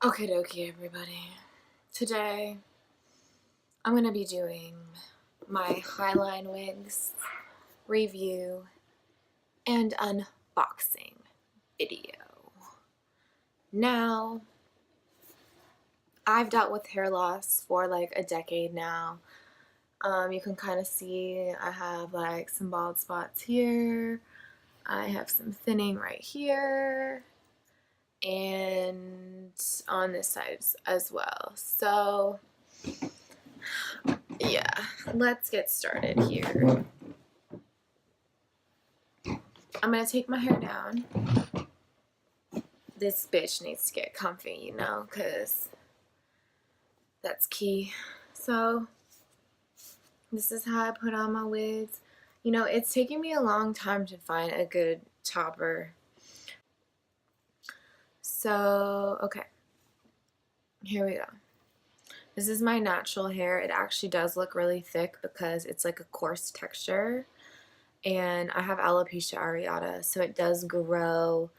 Okie dokie, everybody. Today, I'm going to be doing my Highline Wigs review and unboxing video. Now, I've dealt with hair loss for like a decade now. You can kind of see I have like some bald spots here. I have some thinning right here. And on this side as well. So yeah, let's get started here. I'm gonna take my hair down. This bitch needs to get comfy, you know, because that's key. So this is how I put on my wigs. You know, it's taken me a long time to find a good topper. So, okay, here we go. This is my natural hair. It actually does look really thick because it's like a coarse texture. And I have alopecia areata, so it does grow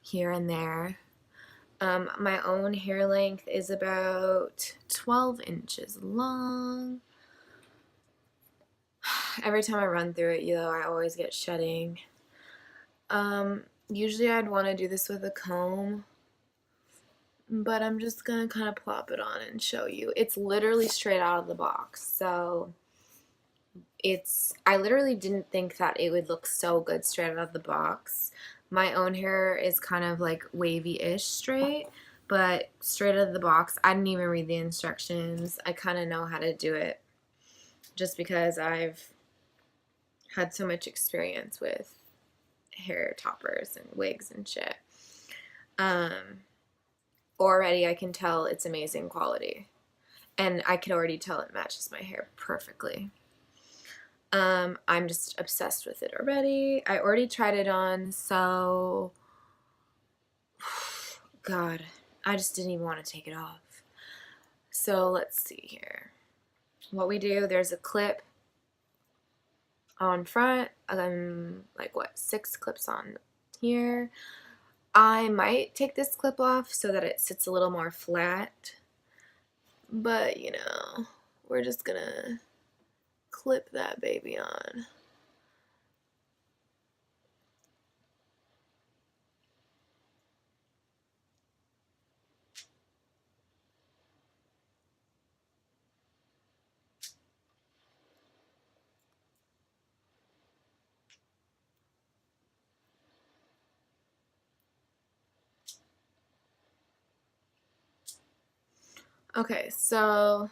here and there. My own hair length is about 12 inches long. Every time I run through it, you know, I always get shedding. Usually I'd want to do this with a comb, but I'm just going to kind of plop it on and show you. It's literally straight out of the box, so I literally didn't think that it would look so good straight out of the box. My own hair is kind of like wavy-ish straight, but straight out of the box, I didn't even read the instructions. I kind of know how to do it just because I've had so much experience with hair toppers and wigs and shit. Already I can tell it's amazing quality, and I can already tell it matches my hair perfectly. I'm just obsessed with it already. I already tried it on, so God, I just didn't even want to take it off. So let's see here. What we do, there's a clip on front, like what, 6 clips on here. I might take this clip off so that it sits a little more flat, but you know, we're just gonna clip that baby on. Okay, so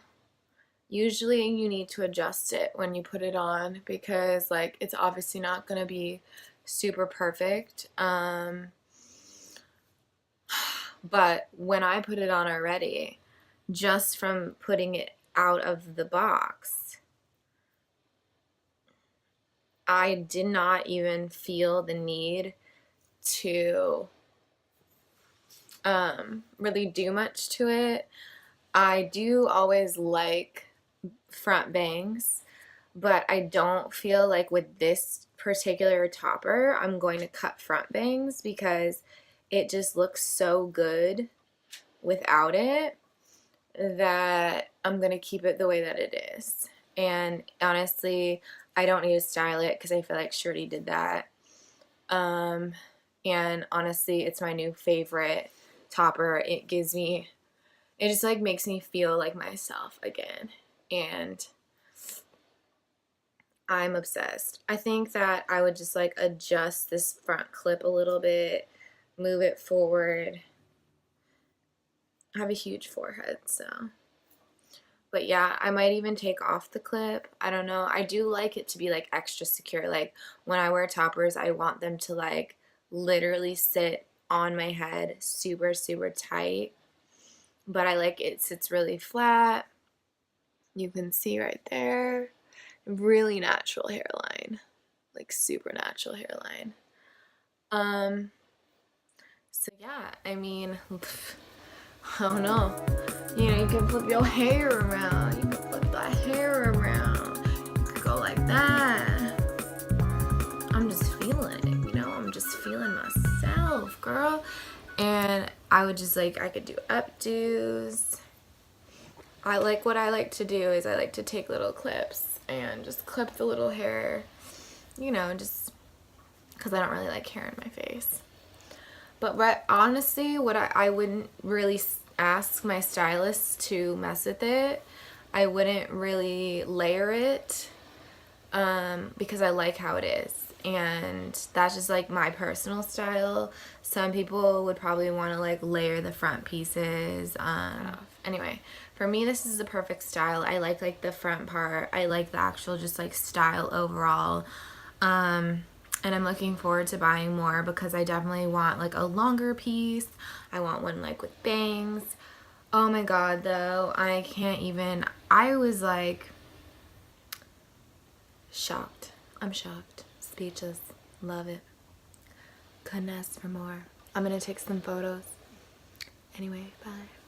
usually you need to adjust it when you put it on because like it's obviously not going to be super perfect. But when I put it on already, just from putting it out of the box, I did not even feel the need to really do much to it. I do always like front bangs, but I don't feel like with this particular topper I'm going to cut front bangs because it just looks so good without it that I'm going to keep it the way that it is. And honestly, I don't need to style it because I feel like Shorty did that. And honestly, it's my new favorite topper. It just like makes me feel like myself again, and I'm obsessed. I think that I would just like adjust this front clip a little bit, move it forward. I have a huge forehead, so. But yeah, I might even take off the clip. I don't know. I do like it to be like extra secure. Like when I wear toppers, I want them to like literally sit on my head super, super tight. But I like it sits really flat. You can see right there. Really natural hairline. Like super natural hairline. So yeah, I mean, I don't know. You know, you can flip your hair around. You can flip that hair around. You could go like that. I'm just feeling it, you know? I'm just feeling myself, girl. And I would would just like, I could do updos. What I like to do is I like to take little clips and just clip the little hair, you know, just because I don't really like hair in my face. But honestly, what I wouldn't really ask my stylist to mess with it. I wouldn't really layer it because I like how it is. And that's just like my personal style. Some people would probably want to like layer the front pieces. Anyway, for me, this is the perfect style. I like the front part. I like the actual just like style overall. And I'm looking forward to buying more because I definitely want like a longer piece. I want one like with bangs. Oh my god, though, I can't even. I was like shocked. I'm shocked. Speechless. Love it. Couldn't ask for more. I'm gonna take some photos. Anyway, bye.